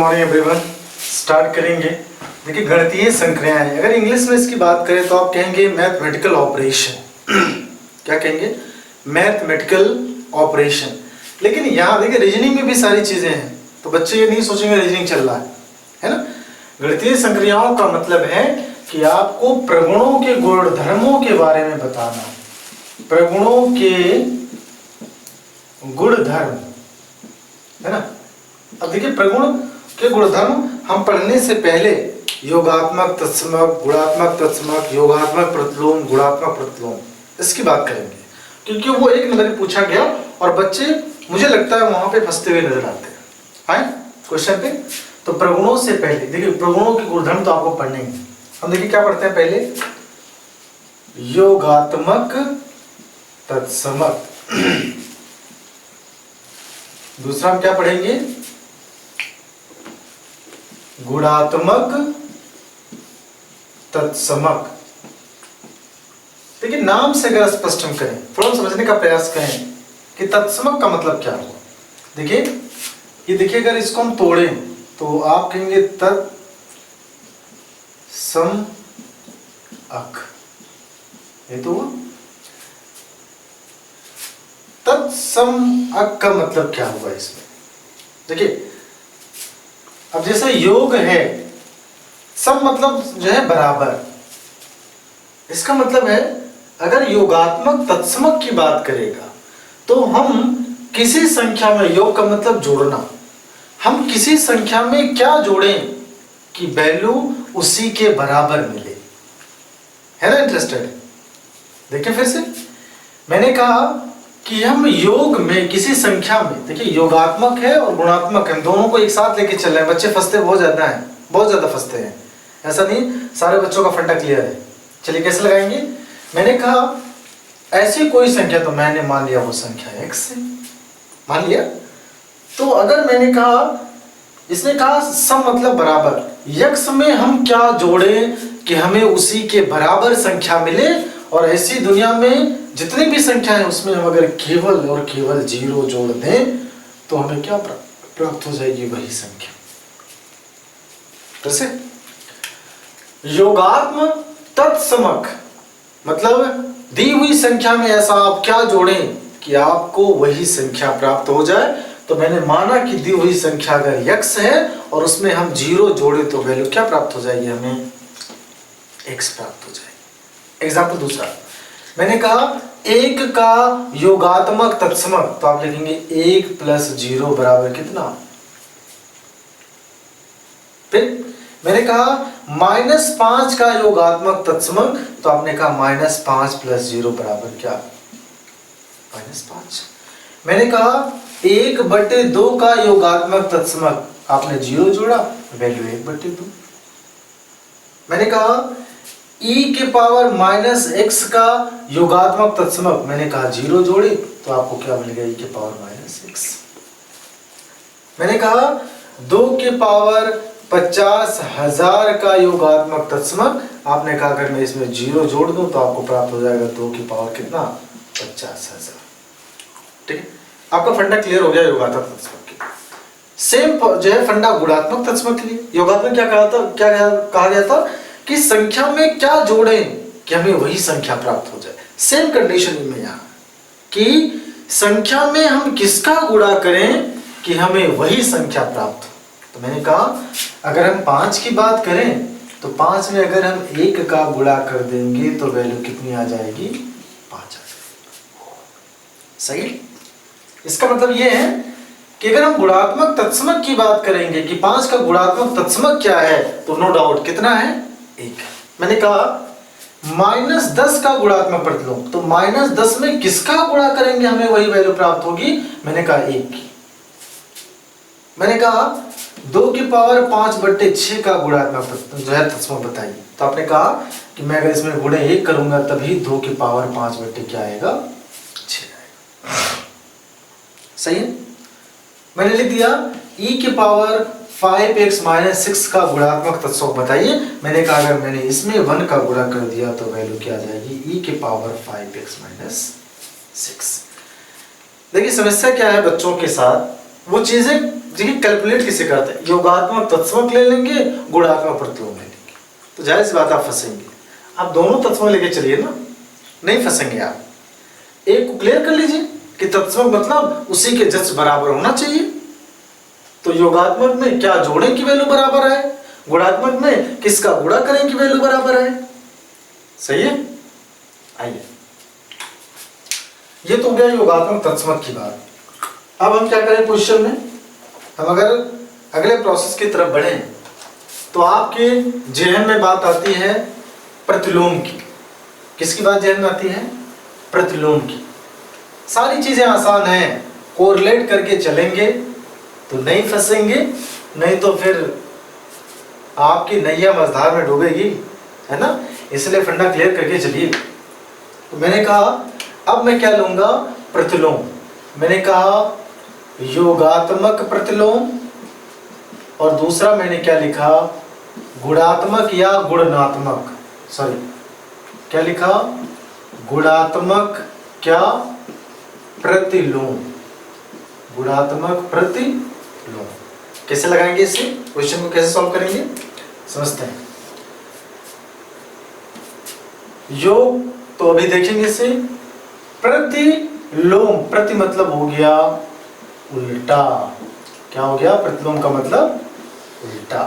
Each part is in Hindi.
Morning everyone. स्टार्ट करेंगे। देखिए गणितीय संक्रियाएं, अगर इंग्लिश में इसकी बात करें तो आप कहेंगे मैथमेटिकल ऑपरेशन। क्या कहेंगे? Mathematical operation. लेकिन यहाँ देखिए रीजनिंग में भी सारी चीजें हैं, तो बच्चे ये नहीं सोचेंगे रीजनिंग चल रहा है ना। गणितीय संक्रियाओं का मतलब है कि आपको प्रगुणों के गुणधर्मों के बारे में बताना। प्रगुणों के गुणधर्म है ना। अब देखिए प्रगुण के गुणधर्म हम पढ़ने से पहले योगात्मक तत्समक, गुणात्मक तत्समक, योगात्मक प्रतिलोम, गुणात्मक प्रतिलोम, इसकी बात करेंगे, क्योंकि वो एक नंबर में पूछा गया और बच्चे मुझे लगता है वहां पे फंसते हुए नजर आते हैं। आए क्वेश्चन पे। तो प्रगुणों से पहले देखिए प्रगुणों के गुणधर्म तो आपको पढ़ने ही। हम देखिए क्या पढ़ते हैं पहले, योगात्मक तत्समक। दूसरा हम क्या पढ़ेंगे? गुणात्मक तत्समक। देखिए नाम से अगर स्पष्ट हम करें, थोड़ा समझने का प्रयास करें कि तत्समक का मतलब क्या हुआ। देखिए ये देखिए अगर इसको हम तोड़ें तो आप कहेंगे तत्समक। ये तो हुआ। तत्समक का मतलब क्या हुआ इसमें? देखिए अब जैसे योग है, सम मतलब जो है बराबर। इसका मतलब है अगर योगात्मक तत्समक की बात करेगा तो हम किसी संख्या में, योग का मतलब जोड़ना, हम किसी संख्या में क्या जोड़ें कि वैल्यू उसी के बराबर मिले। है ना इंटरेस्टेड? देखिए फिर से मैंने कहा कि हम योग में किसी संख्या में, देखिए योगात्मक है और गुणात्मक है, दोनों को एक साथ लेके चल रहे हैं। बच्चे फंसते बहुत ज्यादा हैं, बहुत ज्यादा फंसते हैं। ऐसा नहीं सारे बच्चों का फंडा क्लियर है। चलिए कैसे लगाएंगे? मैंने कहा ऐसी कोई संख्या, तो मैंने मान लिया वो संख्या x से, मान लिया। तो अगर मैंने कहा, इसने कहा सम मतलब बराबर, x में हम क्या जोड़ें कि हमें उसी के बराबर संख्या मिले, और ऐसी दुनिया में जितनी भी संख्या है उसमें हम अगर केवल और केवल 0 जोड़ दें तो हमें क्या प्राप्त हो जाएगी? वही संख्या। कैसे? योगात्म तत्समक मतलब दी हुई संख्या में ऐसा आप क्या जोड़ें कि आपको वही संख्या प्राप्त हो जाए। तो मैंने माना कि दी हुई संख्या अगर x है और उसमें हम 0 जोड़े तो वैल्यू क्या प्राप्त हो जाएगी? हमें x प्राप्त हो जाएगी। एग्जाम्पल दूसरा, मैंने कहा 1 का योगात्मक तत्समक, तो आप लिखेंगे 1 + 0 बराबर कितना? फिर मैंने कहा -5 का योगात्मक तत्समक, तो आपने कहा -5 + 0 बराबर क्या? -5। मैंने कहा 1/2 का योगात्मक तत्समक, आपने 0 जोड़ा, वैल्यू 1/2। मैंने कहा e⁻x का योगात्मक तत्समक, मैंने कहा 0 जोड़े तो आपको क्या मिलेगा? e⁻x। मैंने कहा 2⁻50,000 का योगात्मक तत्समक, आपने कहा अगर मैं इसमें 0 जोड़ दूं तो आपको प्राप्त हो जाएगा 2 कितना? 50,000। ठीक है, आपका फंडा क्लियर हो गया योगात्मक तत्समक के। सेम जो है फंडा गुणात्मक तत्समक के लिए। योगात्मक क्या कहा था? क्या कहा गया था कि संख्या में क्या जोड़ें कि हमें वही संख्या प्राप्त हो जाए। सेम कंडीशन में यहां कि संख्या में हम किसका गुणा करें कि हमें वही संख्या प्राप्त हो। तो मैंने कहा अगर हम 5 की बात करें तो 5 में अगर हम 1 का गुणा कर देंगे तो वैल्यू कितनी आ जाएगी? 5 आ जाएगी। सही? इसका मतलब यह है कि अगर हम गुणात्मक तत्समक की बात करेंगे कि 5 का गुणात्मक तत्समक क्या है, तो नो डाउट कितना है? 1। मैंने कहा -10 का गुणात्मक प्रतिलोम, तो -10 में किसका गुणा करेंगे हमें वही वैल्यू प्राप्त होगी? मैंने कहा 1 की। मैंने कहा 2⁵ का गुणात्मक जो है तत्समक बताइए, तो आपने कहा कि मैं अगर इसमें गुणे 1 करूंगा तभी 2⁵ क्या आएगा? 6 आएगा। सही है? मैंने लिख दिया e⁻5x-6 का गुणात्मक तत्समक बताइए। मैंने कहा अगर मैंने इसमें 1 का गुणा कर दिया तो वैल्यू क्या आ जाएगी? e⁻5x-6। देखिए समस्या क्या है बच्चों के साथ वो चीजें देखिए कैलकुलेट किसे करते हैं, योगात्मक तत्समक ले लेंगे, गुणात्मक प्रतिलोम ले लेंगे, तो जाहिर सी बात आप फंसेंगे। आप दोनों तत्समक लेके चलिए ना, नहीं फंसेंगे आप। एक को क्लियर कर लीजिए कि तत्समक मतलब उसी के जस्ट बराबर होना चाहिए। तो योगात्मक में क्या जोड़ें कि वैल्यू बराबर है, गुणात्मक में किसका गुणा करें कि वैल्यू बराबर है। सही है। आइए, ये तो हो गया योगात्मक तत्समक की बात। अब हम क्या करें क्वेश्चन में, हम अगर अगले प्रोसेस की तरफ बढ़ें तो आपके जेहन में बात आती है प्रतिलोम की। किसकी बात जेहन में आती है? प्रतिलोम की। सारी चीजें आसान हैं, कोरिलेट करके चलेंगे तो नहीं फंसेंगे, नहीं तो फिर आपकी नैया मझधार में डूबेगी, है ना। इसलिए फंडा क्लियर करके चलिए। तो मैंने कहा अब मैं क्या लूंगा, प्रतिलोम। मैंने कहा योगात्मक प्रतिलोम, और दूसरा मैंने क्या लिखा, गुणात्मक या गुणनात्मक, सॉरी क्या लिखा, गुणात्मक क्या प्रतिलोम, गुणात्मक प्रतिलोम। कैसे लगाएंगे इसे, क्वेश्चन को कैसे सॉल्व करेंगे, समझते हैं। योग तो अभी देखेंगे इसे। प्रतिलोम, प्रति मतलब हो गया उल्टा, क्या हो गया, प्रतिलोम का मतलब उल्टा।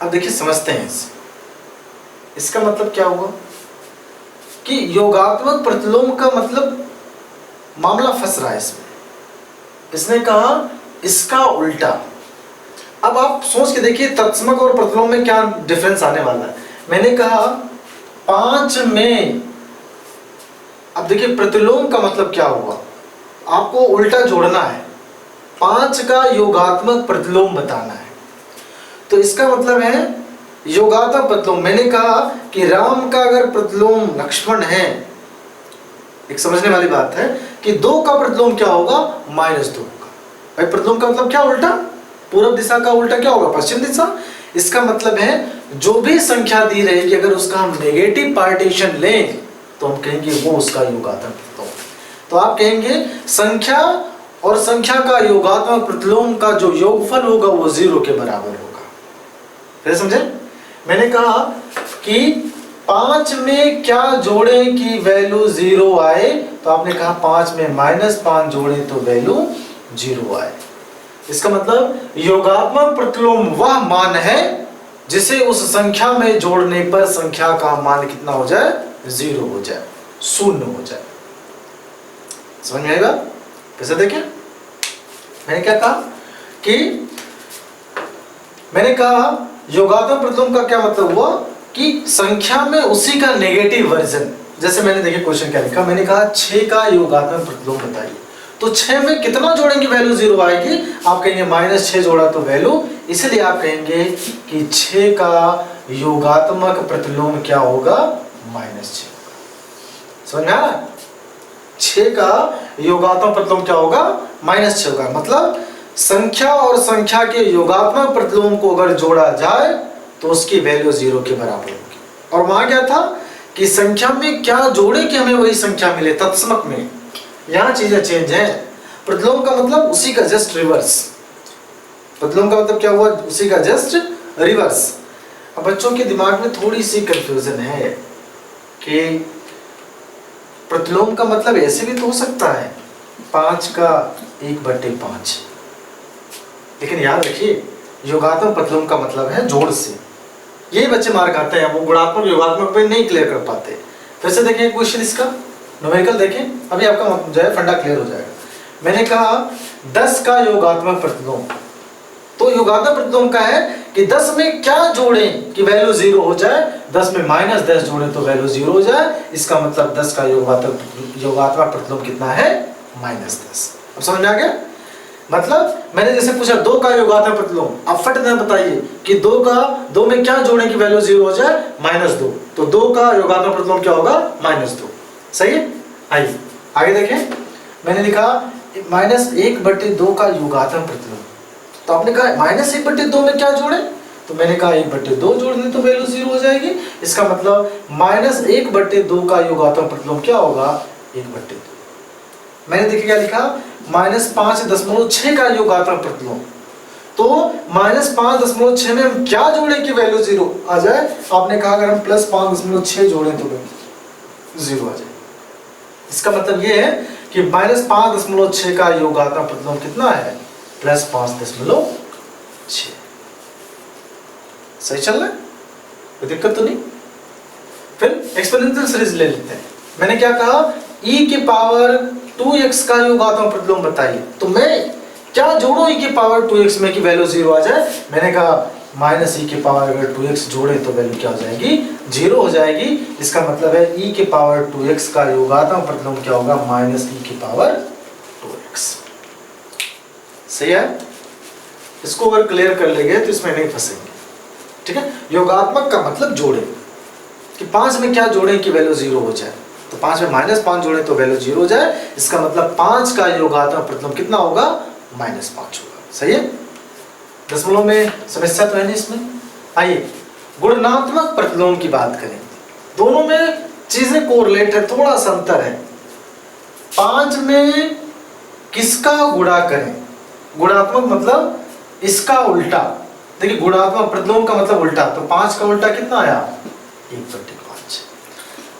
अब देखिए समझते हैं इसे। इसका मतलब क्या हुआ कि योगात्मक प्रतिलोम का मतलब मामला फंस रहा है इसमें। इसने कहा इसका उल्टा। अब आप सोच के देखिए तत्समक और प्रतिलोम में क्या डिफरेंस आने वाला है। मैंने कहा 5 में, अब देखिए प्रतिलोम का मतलब क्या हुआ, आपको उल्टा जोड़ना है, 5 का योगात्मक प्रतिलोम बताना है। तो इसका मतलब है योगात्मक प्रतिलोम। मैंने कहा कि राम का अगर प्रतिलोम लक्ष्मण है, एक समझने वाली बात है कि 2 का प्रतिलोम क्या होगा, -2 होगा। भाई प्रतिलोम का मतलब क्या, उल्टा। पूर्व दिशा का उल्टा क्या होगा, पश्चिम दिशा। इसका मतलब है जो भी संख्या दी रहेगी अगर उसका हम नेगेटिव पार्टीशन लें तो हम कहेंगे वो उसका योगात्मक प्रतिलोम। तो आप कहेंगे संख्या और संख्या का योगात्मक प्रतिलोम का जो योगफल होगा वो 0 के बराबर होगा। फिर समझे। मैंने कहा कि 5 में क्या जोड़ें कि वैल्यू 0 आए, तो आपने कहा 5 में -5 जोड़ें तो वैल्यू 0 आए। इसका मतलब योगात्मक प्रतिलोम वह मान है जिसे उस संख्या में जोड़ने पर संख्या का मान कितना हो जाए, 0 हो जाए, 0 हो जाए। समझ में आएगा। कैसे देखें, मैंने क्या कहा कि मैंने कहा योगात्मक प्रतिलोम का क्या मतलब हुआ कि संख्या में उसी का नेगेटिव वर्जन। जैसे मैंने देखिए क्वेश्चन क्या लिखा, मैंने कहा 6 का योगात्मक प्रतिलोम बताइए। तो 6 में कितना जोड़ेंगे वैल्यू 0 आएगी, आप कहेंगे -6 जोड़ा तो वैल्यू, इसलिए आप कहेंगे कि 6 का योगात्मक प्रतिलोम क्या होगा, -6 होगा। समझ में आ रहा है। 6 का योगात्मक प्रतिलोम क्या होगा, -6 होगा। मतलब संख्या और संख्या के योगात्मक प्रतिलोम को अगर जोड़ा जाए तो उसकी वैल्यू 0 के बराबर होगी। और वहां क्या था कि संख्या में क्या जोड़े कि हमें वही संख्या मिले, तत्समक में यहां चीजें चेंज है। प्रतिलोम का मतलब उसी का जस्ट रिवर्स। प्रतिलोम का मतलब क्या हुआ, उसी का जस्ट रिवर्स। अब बच्चों के दिमाग में थोड़ी सी कंफ्यूजन है कि प्रतिलोम का मतलब ऐसे भी तो हो सकता है 5 का 1/5, लेकिन याद रखिए योगात्मक प्रतिलोम का मतलब है जोड़ से। ये बच्चे मार खाते हैं, वो गुणात्मक योगात्मक पे नहीं क्लियर कर पाते। फिर से देखें क्वेश्चन इसका न्यूमेरिकल देखें, अभी आपका जो है फंडा क्लियर हो जाएगा। मैंने कहा 10 का योगात्मक प्रतिलोम, तो योगात्मक प्रतिलोम का है कि 10 में क्या जोड़ें कि वैल्यू 0 हो जाए, 10 में -10 जोड़ें तो वैल्यू 0 हो जाए। इसका मतलब 10 का योगात्मक प्रतिलोम कितना है, -10। अब समझ में आ गया। मतलब मैंने जैसे पूछा 2 का योगात्मक प्रतिलोम, अब फट देना बताइए कि 2 में क्या जोड़ें कि वैल्यू 0 हो जाए, -2। तो 2 का योगात्मक प्रतिलोम क्या होगा, -2। सही है। आइए आगे देखें। मैंने लिखा -1/2 का योगात्मक प्रतिलोम। तो आपने कहा -1/2 में क्या जोड़े, तो मैंने कहा 1/2 जोड़ दें तो वैल्यू 0 हो जाएगी। इसका मतलब -1/2 का योगात्मक प्रतिलोम क्या होगा, 1/2। मैंने देखिए क्या लिखा, -5.6 का योगात्मक प्रतिलोम, तो -5.6 में हम क्या जोड़े कि वैल्यू 0 आ जाए? आपने कहा अगर हम +5.6 जोड़े तो 0 आ जाए। इसका मतलब ये है कि -5.6 का योगात्मक प्रतिलोम कितना है? +5.6। सही चल रहा है, कोई दिक्कत तो नहीं? फिर एक्सपोनेंशियल सीरीज ले लेते हैं। मैंने क्या कहा? e की पावर 2x का योगात्मक प्रतिलोम बताइए। तो मैं क्या जोड़ूं e की पावर 2x में कि वैल्यू 0 आ जाए? मैंने कहा -e की पावर अगर 2x जोड़े तो वैल्यू क्या हो जाएगी? 0 हो जाएगी। इसका मतलब है e की पावर 2x का योगात्मक प्रतिलोम क्या होगा? -e की पावर 2x। सही है? इसको अगर क्लियर कर लेंगे तो इसमें नहीं फंसेंगे। ठीक है, योगात्मक का मतलब जोड़े, कि 5 में क्या जोड़ें कि वैल्यू 0 हो जाए। तो 5 में -5 जोड़े तो वैल्यू 0 हो जाए। इसका मतलब 5 का योगात्मक प्रतिलोम कितना होगा? -5 होगा। सही है? दशमलव में समस्या तो है नहीं इसमें। आइए गुणनात्मक प्रतिलोम की बात करें। दोनों में चीजें कोरिलेट है, थोड़ा सा अंतर है। 5 में किसका गुणा करें? गुणात्मक मतलब इसका उल्टा। देखिए गुणात्मक प्रतिलोम का मतलब उल्टा, तो 5 का उल्टा कितना आया? 1/5।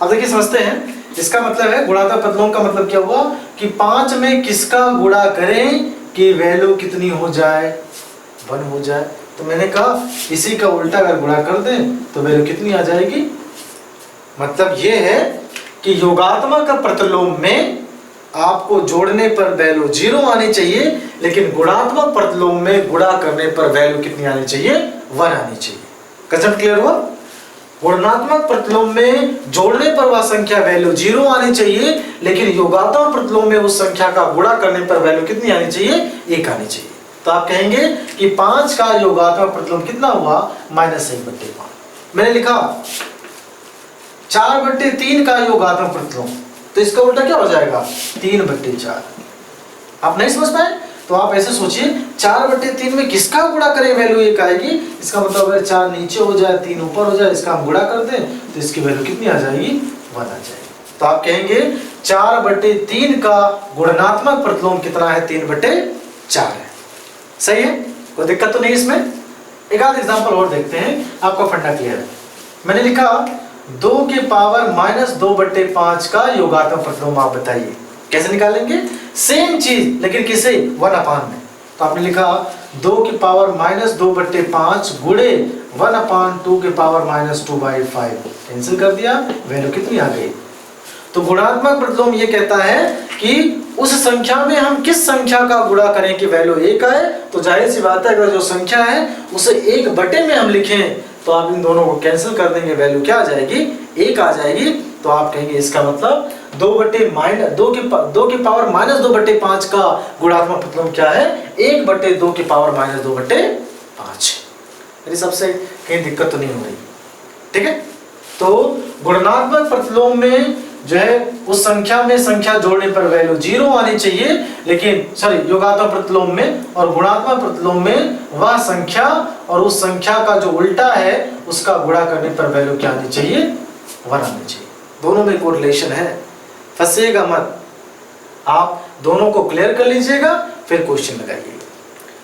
अब देखिए समझते हैं। इसका मतलब है गुणात्मक प्रतिलोम का मतलब क्या हुआ कि 5 में किसका गुणा करें कि वैल्यू कितनी हो जाए? 1 हो जाए। तो मैंने कहा इसी का उल्टा अगर गुणा कर दें तो वैल्यू कितनी आ जाएगी? मतलब ये है कि योगात्मक प्रतिलोम में आपको जोड़ने पर वैल्यू 0 आनी चाहिए, लेकिन गुणात्मक प्रतिलोम में गुणा करने पर वैल्यू कितनी आनी चाहिए? 1 आनी चाहिए। कंसेप्ट क्लियर हुआ? गुणात्मक प्रतिलोम में जोड़ने पर वह संख्या वैल्यू 0 आनी चाहिए, लेकिन योगात्मक प्रतिलोम में उस संख्या का गुणा करने पर वैल्यू कितनी आनी चाहिए? 1 आनी चाहिए। तो आप कहेंगे कि 5 का योगात्मक प्रतिलोम कितना हुआ? -1/5। मैंने लिखा 4/3 का योगात्मक प्रतिलोम, तो इसका उल्टा क्या हो जाएगा? 3/4। आप नहीं समझ पाए? तो आप ऐसे सोचिए 4/3 में किसका गुणा करें वैल्यू 1 आएगी। इसका मतलब अगर 4 नीचे हो जाए 3 ऊपर हो जाए, इसका हम गुणा कर दें तो इसकी वैल्यू कितनी आ जाएगी? 1 आ जाएगी। तो आप कहेंगे 4/3 का गुणनात्मक प्रतिलोम कितना है? 3/4 है। सही है, कोई दिक्कत तो नहीं इसमें? एक आध एग्जांपल और देखते हैं, आपका फंडा क्लियर है। मैंने लिखा 2 की पावर -2/5 का योगात्मक प्रतिलोम आप बताइए। कैसे निकालेंगे? सेम चीज लेकिन किसे? 1/। तो आपने लिखा 2 की पावर -2/5 गुणे 1/2 की पावर -2/5। कैंसिल कर दिया, वैल्यू कितनी आ गई? तो गुणात्मक प्रतिलोम ये कहता है कि उस संख्या में हम किस संख्या का गुणा करें कि वैल्यू 1 आए। तो जाहिर सी बात है अगर जो संख्या है उसे 1/, में हम लिखें तो आप इन दोनों को कैंसिल कर देंगे, वैल्यू क्या आ जाएगी? 1 आ जाएगी। तो आप कहेंगे इसका मतलब 2 की पावर -2/5 का गुणात्मक प्रतिलोम क्या है? 1/2 की पावर -2/5। मेरी सबसे कहीं दिक्कत तो नहीं हो रही? ठीक है, तो गुणात्मक प्रतिलोम में जो है उस संख्या में संख्या जोड़ने पर वैल्यू 0 आनी चाहिए, लेकिन योगात्मक प्रतिलोम में और गुणात्मक प्रतिलोम में वह संख्या और उस संख्या का जो उल्टा है उसका गुणा करने पर वैल्यू क्या आनी चाहिए? 1 आनी चाहिए। दोनों में कोरिलेशन है, फंसेगा मत। आप दोनों को क्लियर कर लीजिएगा फिर क्वेश्चन लगाइएगा।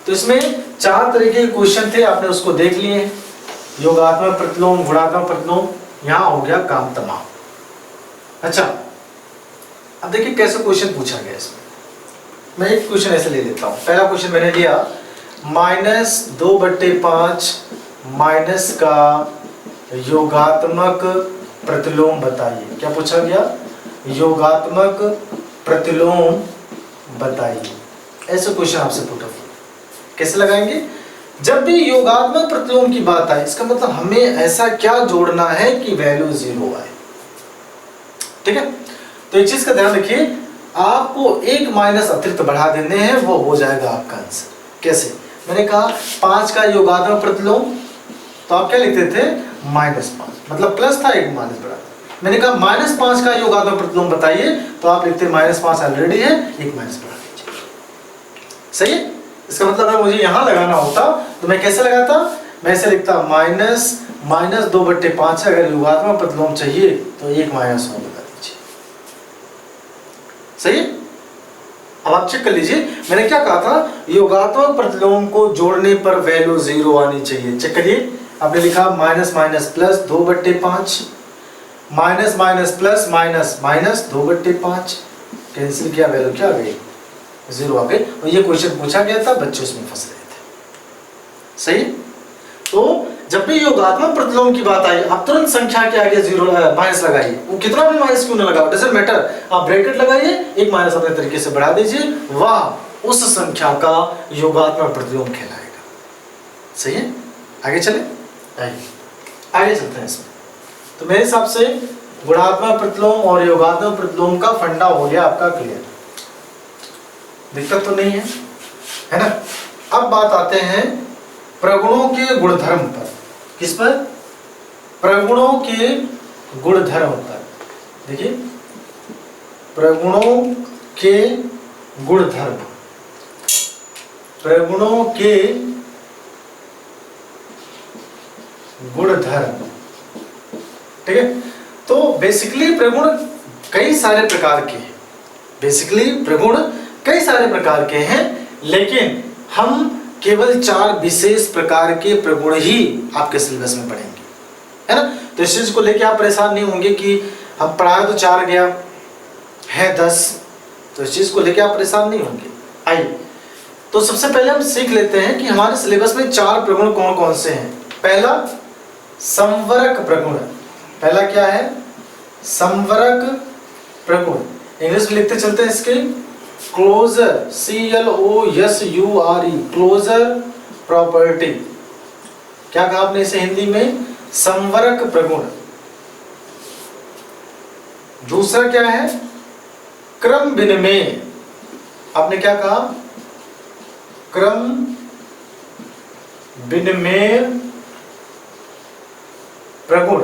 तो इसमें 4 तरीके के क्वेश्चन थे, आपने उसको देख लिए। योगात्मक प्रतिलोम, गुणात्मक प्रतिलोम, यहां हो गया काम तमाम। अच्छा, अब देखिए कैसे क्वेश्चन पूछा गया इसमें। मैं एक क्वेश्चन ऐसे ले लेता हूं। पहला क्वेश्चन मैंने लिया -2/5 माइनस का योगात्मक प्रतिलोम बताइए। क्या पूछा गया? योगात्मक प्रतिलोम बताइए। ऐसे क्वेश्चन आपसे पुट अप कैसे लगाएंगे? जब भी योगात्मक प्रतिलोम की बात आए, इसका मतलब हमें ऐसा क्या जोड़ना है कि वैल्यू 0 आए। ठीक है, तो एक चीज का ध्यान रखिए, आपको 1 माइनस अतिरिक्त बढ़ा देने हैं, वो हो जाएगा आपका आंसर। कैसे? मैंने कहा 5 का योगात्मक प्रतिलोम, तो आप क्या लिखते थे? -5, मतलब प्लस था, 1 माइनस बढ़ा। मैंने कहा -5 का योगात्मक प्रतिलोम बताइए, तो आप लिखते -5 ऑलरेडी है, 1 माइनस बढ़ा दीजिए। सही है? इसका मतलब अगर मुझे यहां लगाना होता तो मैं कैसे लगाता? मैं ऐसे लिखता -2/5 अगर योगात्मक प्रतिलोम चाहिए तो 1 - 1 बता दीजिए। सही है? अब आप चेक कर लीजिए, मैंने क्या कहा था, योगात्मक प्रतिलोम को जोड़ने पर वैल्यू 0 आनी चाहिए। चेक करिए, आपने लिखा minus minus plus 2/5, minus minus plus minus minus 2/5, cancel किया, वैल्यू क्या आ गई, 0 आ गई। और ये क्वेश्चन पूछा गया था, बच्चे उसमें फंस रहे थे। सही। तो जब भी योगात्मक प्रतिलोम की बात आई, आप तुरंत संख्या के आगे 0 माइनस लगाइए, वो कितना भी माइनस क्यों ना लगाओ, डजंट मैटर, आप ब्रैकेट लगाइए, एक माइनस अपने तरीके से बढ़ा दीजिए, वाह उस संख्या का योगात्मक प्रतिलोम कहलाएगा। सही है, आगे चले, आगे चलते हैं इसमें। तो मेरे हिसाब से गुणात्मक प्रतिलोम और योगात्मक प्रतिलोम का फंडा हो गया आपका क्लियर, दिक्कत तो नहीं है ना। अब बात आते हैं प्रगुणों के गुणधर्म पर। किस पर? प्रगुणों के गुणधर्म पर। देखिए, प्रगुणों के गुणधर्म, प्रगुणों के गुणधर्म, ठीक है। तो बेसिकली प्रगुण कई सारे प्रकार के हैं, बेसिकली प्रगुण कई सारे प्रकार के हैं, लेकिन हम केवल 4 विशेष प्रकार के प्रगुण ही आपके सिलेबस में पढ़ेंगे, है ना। तो इस चीज को लेके आप परेशान नहीं होंगे कि हम पढ़ाया तो 4 गया है 10, तो इस चीज को लेके आप परेशान नहीं होंगे। आइए, तो सबसे पहले हम सीख लेते हैं कि हमारे सिलेबस में 4 प्रगुण कौन कौन से हैं। पहला संवरक प्रगुण। पहला क्या है? संवरक प्रगुण। इंग्लिश में लिखते चलते हैं इसके, क्लोजर, CLOSURE, क्लोजर प्रॉपर्टी। क्या कहा आपने इसे हिंदी में? संवरक प्रगुण। दूसरा क्या है? क्रम विनिमेय। आपने क्या कहा? क्रम विनिमेय प्रगुण।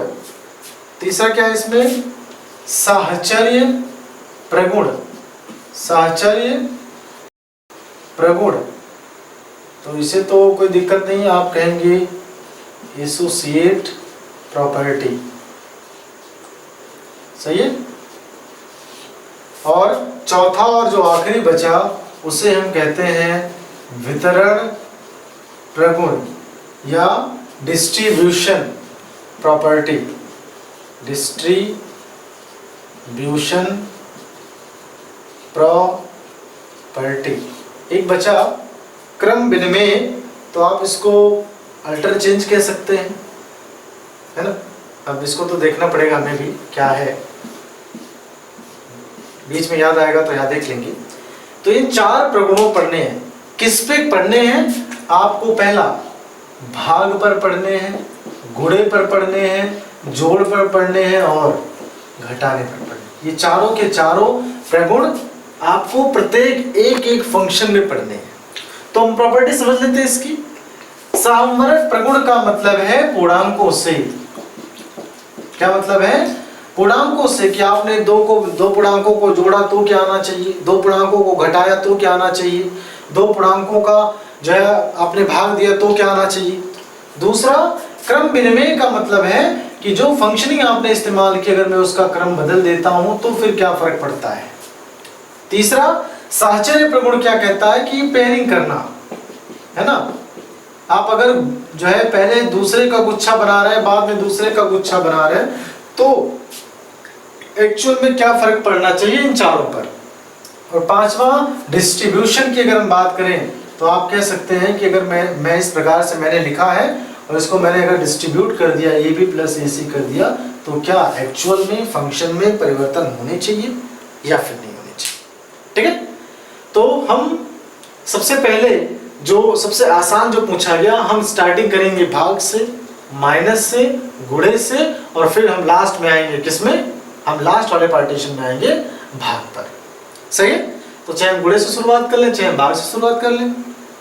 तीसरा क्या है इसमें? साहचर्य प्रगुण। साहचर्य प्रगुण, तो इसे तो कोई दिक्कत नहीं, आप कहेंगे एसोसिएट प्रॉपर्टी। सही है। और चौथा और जो आखिरी बचा उसे हम कहते हैं वितरण प्रगुण या डिस्ट्रीब्यूशन प्रॉपर्टी। Distribution property. एक बचा क्रम विनिमेय, तो आप इसको अल्टर चेंज कह सकते हैं, है ना। अब इसको तो देखना पड़ेगा हमें भी क्या है, बीच में याद आएगा तो याद देख लेंगे। तो ये 4 प्रगुणों पढ़ने हैं। किस पे पढ़ने हैं? आपको पहला भाग पर पढ़ने हैं, गुणे पर पढ़ने हैं, जोड़ पर पढ़ने हैं और घटाने पर पढ़ने। ये चारों के चारों प्रगुण आपको प्रत्येक एक एक फंक्शन में पढ़ने हैं। तो हम प्रॉपर्टी समझ लेते हैं इसकी। सामवर्त प्रगुण का मतलब है पूर्णांकों से। क्या मतलब है? पूर्णांकों से, कि आपने दो पूर्णांकों को जोड़ा तो क्या आना चाहिए, 2 पूर्णांकों को घटाया तो क्या आना चाहिए, 2 पूर्णांकों का जो है आपने भाग दिया तो क्या आना चाहिए। दूसरा क्रम विनिमय का मतलब है कि जो फंक्शनिंग आपने इस्तेमाल की, अगर मैं उसका क्रम बदल देता हूं तो फिर क्या फर्क पड़ता है। तीसरा साहचर्य प्रगुण क्या कहता है कि पेयरिंग करना, है ना। आप अगर जो है पहले दूसरे का गुच्छा बना रहे हैं, बाद में दूसरे का गुच्छा बना रहे हैं, तो एक्चुअल में क्या फर्क पड़ना चाहिए इन चारों पर। और पांचवा डिस्ट्रीब्यूशन की अगर हम बात करें तो आप कह सकते हैं कि अगर मैं इस प्रकार से मैंने लिखा है और इसको मैंने अगर डिस्ट्रीब्यूट कर दिया, AB + AC कर दिया, तो क्या एक्चुअल में फंक्शन में परिवर्तन होने चाहिए या फिर नहीं होने चाहिए। ठीक है। तो हम सबसे पहले जो सबसे आसान जो पूछा गया, हम स्टार्टिंग करेंगे भाग से, माइनस से, गुणे से, और फिर हम लास्ट में आएंगे किसमें? हम लास्ट वाले पार्टीशन में आएंगे भाग पर। सही है। तो चाहे हम गुणे से शुरुआत कर लें, चाहे हम भाग से शुरुआत कर लें,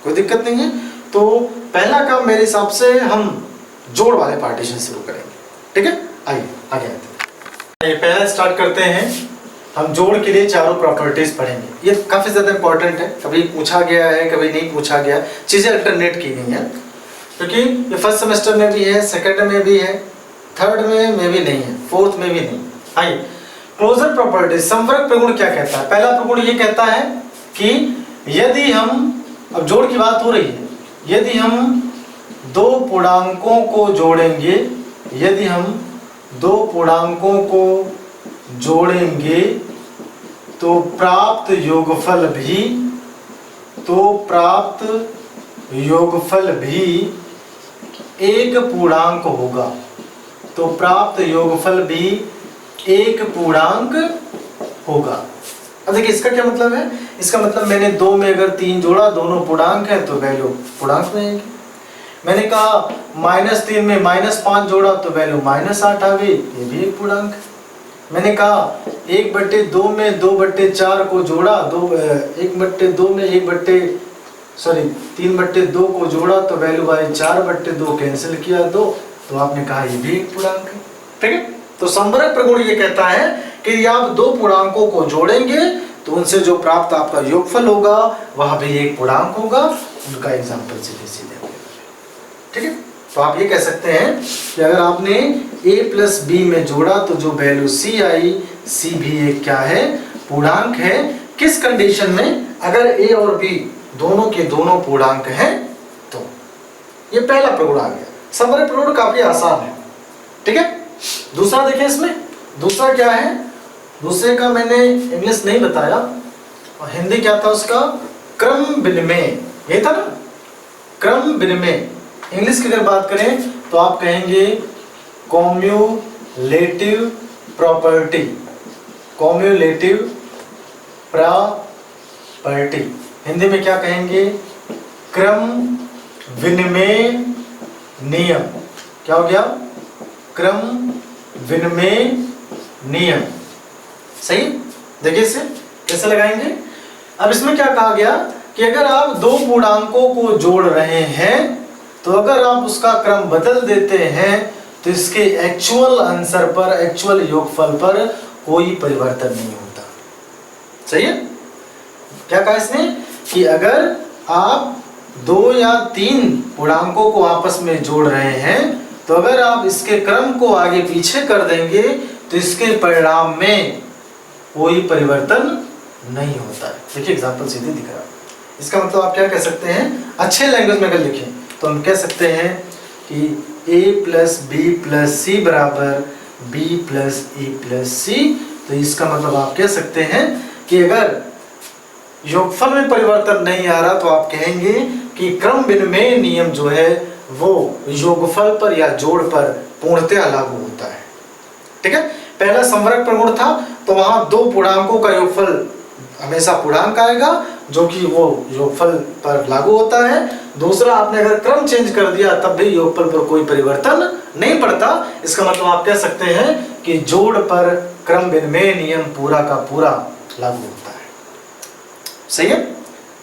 कोई दिक्कत नहीं है। तो पहला काम मेरे हिसाब से हम जोड़ वाले पार्टीशन शुरू करेंगे। ठीक है, आइए आगे आते हैं। पहला स्टार्ट करते हैं, हम जोड़ के लिए चारों प्रॉपर्टीज पढ़ेंगे। ये काफी ज्यादा इंपॉर्टेंट है, कभी पूछा गया है कभी नहीं पूछा गया, चीजें अल्टरनेट की गई हैं, क्योंकि ये फर्स्ट सेमेस्टर में भी है, सेकंड में भी है, थर्ड में भी नहीं है, फोर्थ में भी नहीं। आइए, क्लोजर प्रॉपर्टी, संवर्ग प्रगुण क्या कहता है? पहला प्रगुण ये कहता है कि यदि हम, अब जोड़ की बात हो रही है, यदि हम दो पूर्णांकों को जोड़ेंगे, यदि हम दो पूर्णांकों को जोड़ेंगे तो प्राप्त योगफल भी एक पूर्णांक होगा। तो प्राप्त योगफल भी एक पूर्णांक होगा। अब देखिए इसका क्या मतलब है, इसका मतलब मैंने दो में अगर 3 जोड़ा, दोनों पूर्णांक है तो वैल्यू पूर्णांक में आएगी। मैंने कहा -3 में -5 जोड़ा तो वैल्यू -8 आ गई, ये भी एक पूर्णांक है। मैंने कहा 1/2 में 2/4 को जोड़ा, 1/2 में 3/2 को जोड़ा तो वैल्यू आई 4/2, कैंसिल किया 2, तो आपने कहा ये भी एक पूर्णांक है। ठीक है, तो संवरक प्रगुण ये कहता है कि यदि आप दो पूर्णांकों को जोड़ेंगे तो उनसे जो प्राप्त आपका योगफल होगा वह भी एक पूर्णांक होगा। उनका एग्जाम्पल सीधे सीधे, ठीक है। तो आप ये कह सकते हैं कि अगर आपने a प्लस b में जोड़ा तो जो वैल्यू c आई, c भी एक क्या है, पूर्णांक है। किस कंडीशन में, अगर a और b दोनों के दोनों पूर्णांक हैं तो। ये पहला प्रगुण आ गया। संवरक प्रगुण काफी आसान है, ठीक है। दूसरा देखिए, इसमें दूसरा क्या है, दूसरे का मैंने इंग्लिश नहीं बताया और हिंदी क्या था उसका, क्रम विनिमय, ये था ना, क्रम विनिमय। इंग्लिश की अगर बात करें तो आप कहेंगे cumulative property, cumulative property. Hindi में क्या कहेंगे, क्रम विनिमय नियम। क्या हो गया, क्रम विनिमय नियम। सही, देखिए इसे कैसे लगाएंगे। अब इसमें क्या कहा गया कि अगर आप दो पूर्णांकों को जोड़ रहे हैं तो अगर आप उसका क्रम बदल देते हैं तो इसके एक्चुअल आंसर पर, एक्चुअल योगफल पर कोई परिवर्तन नहीं होता। सही है। क्या कहा इसने कि अगर आप 2 या 3 पूर्णांकों को आपस में जोड़ रहे हैं तो अगर आप इसके क्रम को आगे पीछे कर देंगे तो इसके परिणाम में कोई परिवर्तन नहीं होता है। देखिए एग्जाम्पल सीधे दिख रहा है। इसका मतलब आप क्या कह सकते हैं, अच्छे लैंग्वेज में अगर लिखें तो हम कह सकते हैं कि a प्लस बी प्लस सी बराबर b प्लस ए प्लस सी। तो इसका मतलब आप कह सकते हैं कि अगर योगफल में परिवर्तन नहीं आ रहा तो आप कहेंगे कि क्रम विनिमय नियम जो है वो योगफल पर या जोड़ पर पूर्णतया लागू होता है। ठीक है, पहला संवरक प्रगुण था तो वहां दो पूर्णांकों का योगफल हमेशा पूर्णांक आएगा जो कि वो योगफल पर लागू होता है। दूसरा, आपने अगर क्रम चेंज कर दिया तब भी योगफल पर कोई परिवर्तन नहीं पड़ता। इसका मतलब आप कह सकते हैं कि जोड़ पर क्रम विनिमय नियम पूरा का पूरा लागू होता है। सही है।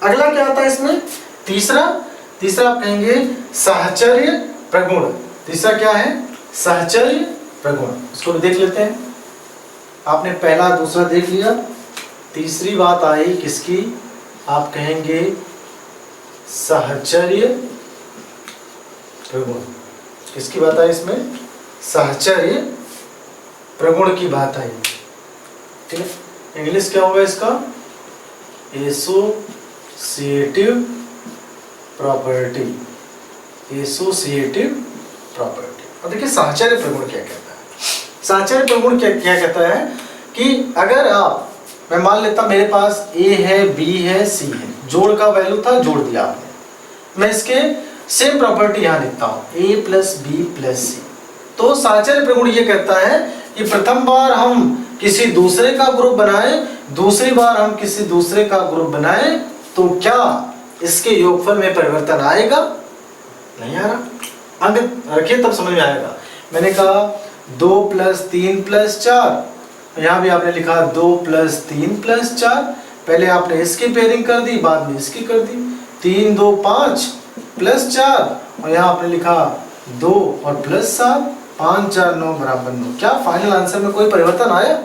अगला क्या आता है इसमें, तीसरा आप कहेंगे साहचर्य प्रगुण। तीसरा क्या है, साहचर्य प्रगुण। इसको भी देख लेते हैं। आपने पहला दूसरा देख लिया, तीसरी बात आई किसकी, आप कहेंगे साहचर्य प्रगुण। किसकी बात आई इसमें, साहचर्य प्रगुण की बात आई। ठीक है, इंग्लिश क्या होगा इसका, एसोसिएटिव प्रॉपर्टी, एसोसिएटिव प्रॉपर्टी। और देखिए साहचर्य प्रगुण क्या कहता है। साहचर्य प्रगुण क्या कहता है कि अगर आप, मैं मान लेता मेरे पास a है, b है, c है, जोड़ का वैल्यू था, जोड़ दिया आपने, मैं इसके सेम प्रॉपर्टी यहां लिखता हूं a प्लस बी प्लस सी। तो साहचर्य प्रगुण ये कहता है कि प्रथम बार हम किसी दूसरे का ग्रुप बनाएं, दूसरी बार हम किसी दूसरे का ग्रुप बनाएं तो क्या इसके योगफल में परिवर्तन आएगा, नहीं आ रहा। अंक रखिए तब समझ में आएगा। मैंने कहा 2 प्लस 3 प्लस 4, यहाँ भी आपने लिखा 2 प्लस 3 प्लस 4। पहले आपने इसकी पेयरिंग कर दी, बाद में इसकी कर दी। 3 2 5 प्लस 4 और यहाँ आपने लिखा 2 और प्लस 7, 5 4 9 बराबर 9। क्या फाइनल आंसर में कोई परिवर्तन आया,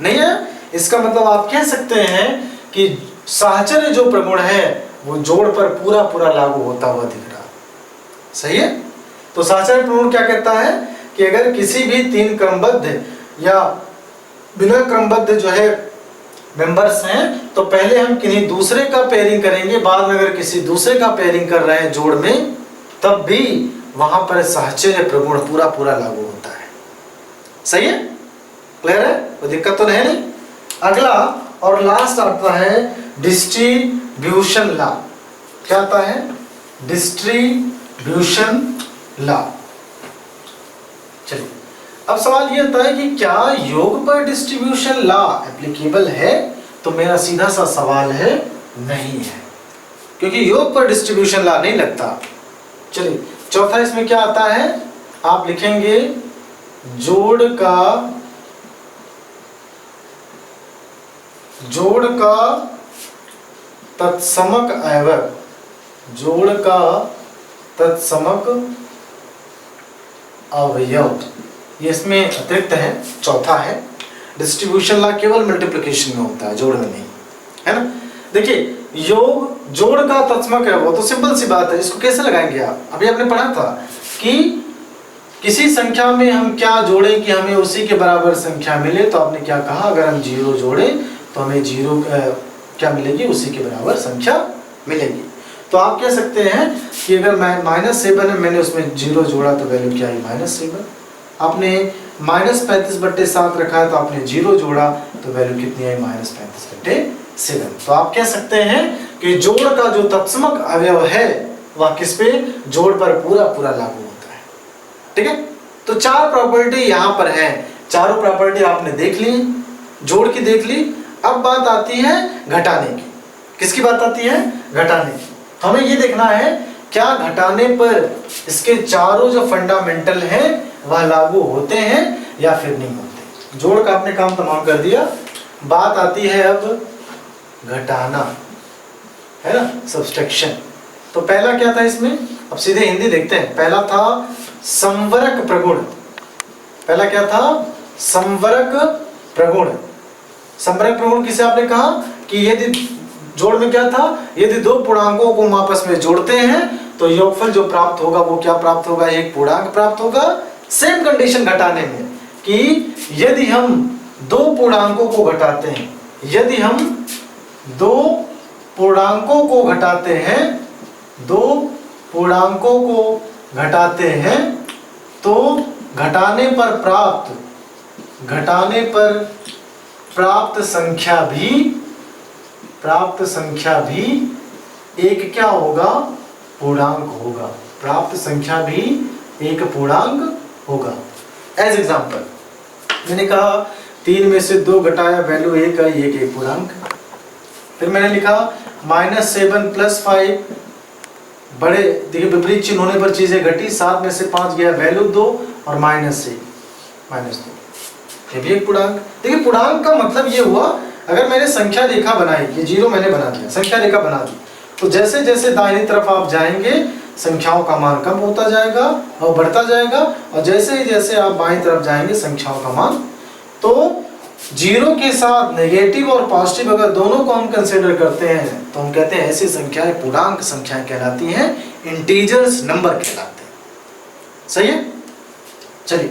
नहीं है। इसका मतलब आप कह सकते हैं कि साहचर्य जो प्रगुण है वो जोड़ पर पूरा पूरा लागू होता हुआ दिख रहा। सही है। तो साहचर्य प्रगुण क्या कहता है कि अगर किसी भी 3 क्रमबद्ध या बिना क्रमबद्ध जो है मेंबर्स हैं तो पहले हम किन्हीं दूसरे का पेयरिंग करेंगे, बाद में अगर किसी दूसरे का पेयरिंग कर रहे हैं जोड़ में, तब भी वहां पर साहचर्य प्रगुण पूरा पूरा लागू होता है। सही है, क्लियर है, कोई दिक्कत तो नहीं। अगला और लास्ट आता है डिस्ट्रीब्यूशन लॉ। क्या आता है? Distribution law. चलिए अब सवाल ये आता है कि क्या योग पर डिस्ट्रीब्यूशन लॉ एप्लीकेबल है? तो मेरा सीधा सा सवाल है नहीं है, क्योंकि योग पर डिस्ट्रीब्यूशन लॉ नहीं लगता। चलिए चौथा इसमें क्या आता है, आप लिखेंगे जोड़ का तत्समक अवयव, जोड़ का तत्समक अवयव, ये इसमें अतिरिक्त है, चौथा है। डिस्ट्रीब्यूशन लॉ केवल मल्टीप्लिकेशन में होता है, जोड़ में नहीं, है ना। देखिए योग जोड़ का तत्समक है, वो तो सिंपल सी बात है, इसको कैसे लगाएंगे आप? अभी आपने पढ़ा था कि किसी संख्या में हम क्या जोड़ें कि हमें उसी के बराबर संख्या मिले, तो आपने क्या कहा, अगर हम 0 जोड़े तो हमें 0 क्या मिलेगी, उसी के बराबर संख्या मिलेगी। तो आप कह सकते हैं कि अगर -7 है, मैंने उसमें 0 जोड़ा तो वैल्यू क्या आई, -7। आपने -35/7 रखा है तो आपने 0 जोड़ा तो वैल्यू कितनी आई, -35/7। तो आप कह सकते हैं कि जोड़ का जो तत्समक अवयव है वह किस पे, जोड़ पर पूरा पूरा लागू होता है। ठीक है, तो 4 प्रॉपर्टी यहां पर है, चारों प्रॉपर्टी आपने देख ली, जोड़ की देख ली। अब बात आती है घटाने की। किसकी बात आती है? घटाने की। हमें ये देखना है क्या घटाने पर इसके चारों जो फंडामेंटल हैं वह लागू होते हैं या फिर नहीं होते। जोड़ का आपने काम तमाम कर दिया, बात आती है अब घटाना, है ना, सब्सट्रैक्शन। तो पहला क्या था इसमें, अब सीधे हिंदी देखते हैं। पहला था संवरक प्रगुण। पहला क्या था? संवरक प्रगुण। संवरक प्रगुण किसे आपने कहा कि यदि जोड़ में क्या था, यदि दो पूर्णांकों को हम आपस में जोड़ते हैं तो योगफल जो प्राप्त होगा वो क्या प्राप्त होगा, एक पूर्णांक प्राप्त होगा। सेम कंडीशन घटाने में कि यदि हम दो पूर्णांकों को घटाते हैं, यदि हम दो पूर्णांकों को घटाते हैं, दो पूर्णांकों को घटाते हैं तो घटाने पर प्राप्त संख्या भी एक क्या होगा, पूर्णांक होगा। प्राप्त संख्या भी एक पूर्णांक होगा। एज एग्जांपल मैंने कहा 3 में से 2 घटाया, वैल्यू 1 आई, एक पूर्णांक। फिर मैंने लिखा -7 + 5, बड़े देखिए विपरीत चिन्ह होने पर चीजें घटी, 7 में से 5 गया, वैल्यू 2 और -1 -2, ये भी एक पूर्णांक। देखिए पूर्णांक का मतलब ये हुआ, अगर मैंने संख्या रेखा बनाई, ये 0 मैंने बना दिया, संख्या रेखा बना दी, तो जैसे जैसे दाहिनी तरफ आप जाएंगे संख्याओं का मान कम होता जाएगा और बढ़ता जाएगा, और जैसे ही जैसे आप बाईं तरफ जाएंगे संख्याओं का मान, तो 0 के साथ नेगेटिव और पॉजिटिव अगर दोनों को हम कंसीडर करते हैं तो हम कहते हैं ऐसी संख्याएं पूर्णांक संख्याएं कहलाती हैं, इंटीजर्स नंबर कहलाते हैं। सही है। चलिए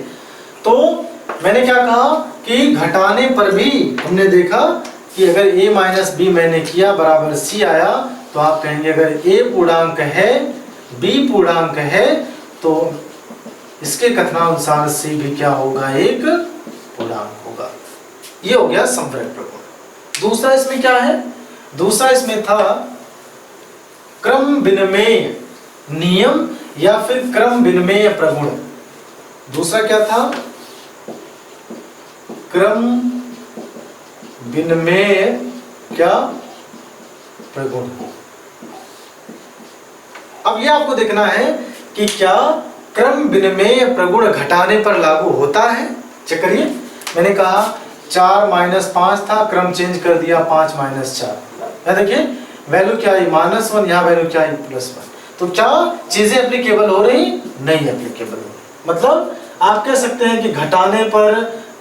तो मैंने क्या कहा कि घटाने पर भी हमने देखा कि अगर a - b मैंने किया बराबर c आया, तो आप कहेंगे अगर a पूर्णांक है, b पूर्णांक है, तो इसके कथनानुसार c भी क्या होगा, एक पूर्णांक होगा। ये हो गया संवरक प्रगुण। दूसरा इसमें क्या है? दूसरा इसमें था क्रम विनिमेय नियम या फिर क्रम विनिमेय प्रगुण। दूसरा क्या था? क्रम विनिमेय क्या प्रगुण। अब ये आपको देखना है कि क्या क्रम विनिमेय प्रगुण घटाने पर लागू होता है। चेक करिए, मैंने कहा 4 - 5 था, क्रम चेंज कर दिया 5 - 4, यहां देखिए वैल्यू क्या आई, -1, यहाँ वैल्यू क्या आई, +1। तो क्या चीजें एप्लीकेबल हो रही? नहीं एप्लीकेबल हो रही। मतलब आप कह सकते हैं कि घटाने पर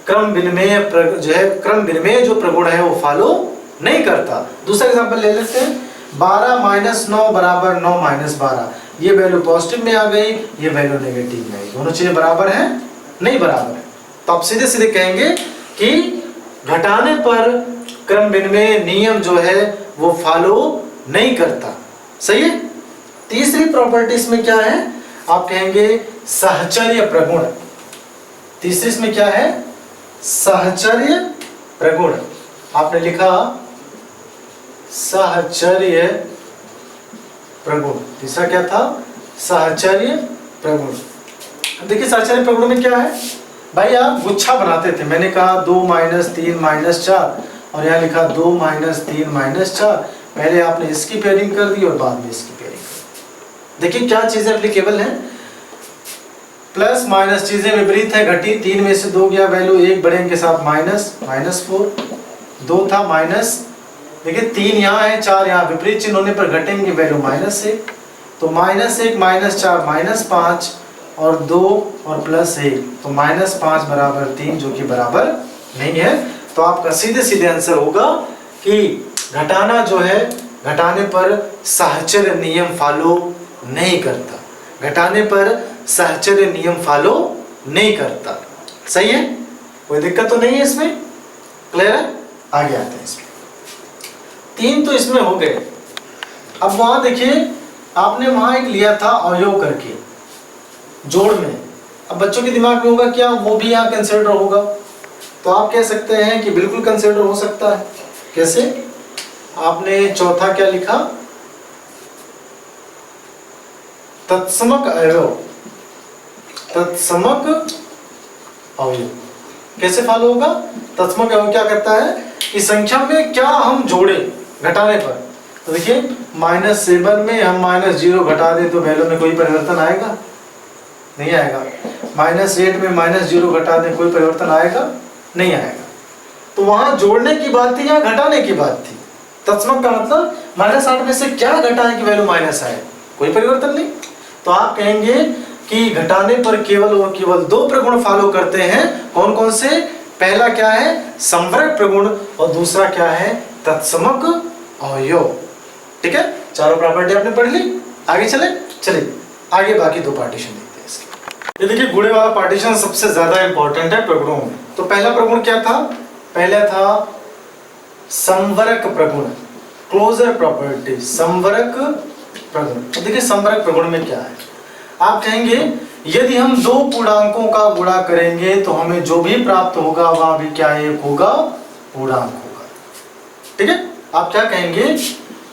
क्रम विनिमेय जो है, क्रम विनिमेय जो प्रगुण है वो फॉलो नहीं करता। दूसरा एग्जांपल ले लेते हैं, 12 - 9 बराबर 9 - 12, ये वैल्यू पॉजिटिव में आ गई, ये वैल्यू नेगेटिव में आई, दोनों चीजें बराबर हैं? नहीं बराबर है। तो आप सीधे सीधे कहेंगे कि घटाने पर क्रम विनिमय नियम जो है वो फॉलो नहीं करता। सही है। तीसरी प्रॉपर्टी इसमें क्या है, आप कहेंगे साहचर्य प्रगुण। तीसरी इसमें क्या है, साहचर्य प्रगुण। आपने लिखा साहचर्य प्रगुण। तीसरा क्या था, साहचर्य प्रगुण। देखिए साहचर्य प्रगुण में क्या है भाई, आप गुच्छा बनाते थे। मैंने कहा 2 - 3 - 4 और यहाँ लिखा 2 - 3 - 4। पहले आपने इसकी पेयरिंग कर दी और बाद में इसकी पेयरिंग कर दी। देखिए क्या चीजें एप्लीकेबल हैं, प्लस माइनस चीजें विपरीत है, घटी। 3 में से 2 गया, वैल्यू 1 बढ़े के साथ -4। 2 था माइनस, देखिए 3 यहाँ है, 4 यहाँ, विपरीत चिन्ह होने पर घटेंगे, वैल्यू -1। तो -1 - 4 -5 और 2 और +1, तो -5 बराबर 3, जो कि बराबर नहीं है। तो आपका सीधे सीधे आंसर होगा कि घटाना जो है, घटाने पर साहचर्य नियम फॉलो नहीं करता। घटाने पर साहचर्य नियम फॉलो नहीं करता। सही है, कोई दिक्कत तो नहीं है इसमें, क्लियर है। आगे आते हैं इसमें। 3 तो इसमें हो गए। अब वहां देखिए आपने वहां एक लिया था अवयव करके जोड़ में। अब बच्चों के दिमाग में होगा क्या, वो भी यहाँ कंसिडर होगा। तो आप कह सकते हैं कि बिल्कुल कंसिडर हो सकता है। कैसे, आपने चौथा क्या लिखा, तत्समक अवयव। तत्समक अवयव कैसे फॉलो होगा, तत्समक अवयव क्या करता है कि संख्या में क्या हम जोड़े घटाने पर। तो देखिए -7 में हम -0 घटा दें तो वैल्यू में कोई परिवर्तन आएगा, नहीं आएगा। -8 में -0 घटा दें, कोई परिवर्तन आएगा, नहीं आएगा। तो वहां जोड़ने की बात थी या घटाने की बात थी। तत्समक का मतलब -8 में से क्या घटाएं कि वैल्यू माइनस आए, कोई परिवर्तन नहीं। तो आप कहेंगे कि घटाने पर केवल और केवल 2 प्रगुण फॉलो करते हैं। कौन कौन से, पहला क्या है संवरक प्रगुण और दूसरा क्या है तत्समक अवयव। ठीक है, चारों प्रॉपर्टी आपने पढ़ ली। आगे चले आगे बाकी 2 पार्टीशन देखते हैं इसके। ये देखिए गुणे वाला पार्टीशन सबसे ज्यादा इंपॉर्टेंट है प्रगुणों में। तो पहला प्रगुण क्या था, पहला था संवरक प्रगुण, क्लोजर प्रॉपर्टी, संवरक प्रगुण। तो देखिए संवरक प्रगुण में क्या है, आप कहेंगे यदि हम 2 पूर्णांकों का गुणा करेंगे तो हमें जो भी प्राप्त होगा वह भी क्या एक होगा, पूर्णांक होगा। ठीक है, आप क्या कहेंगे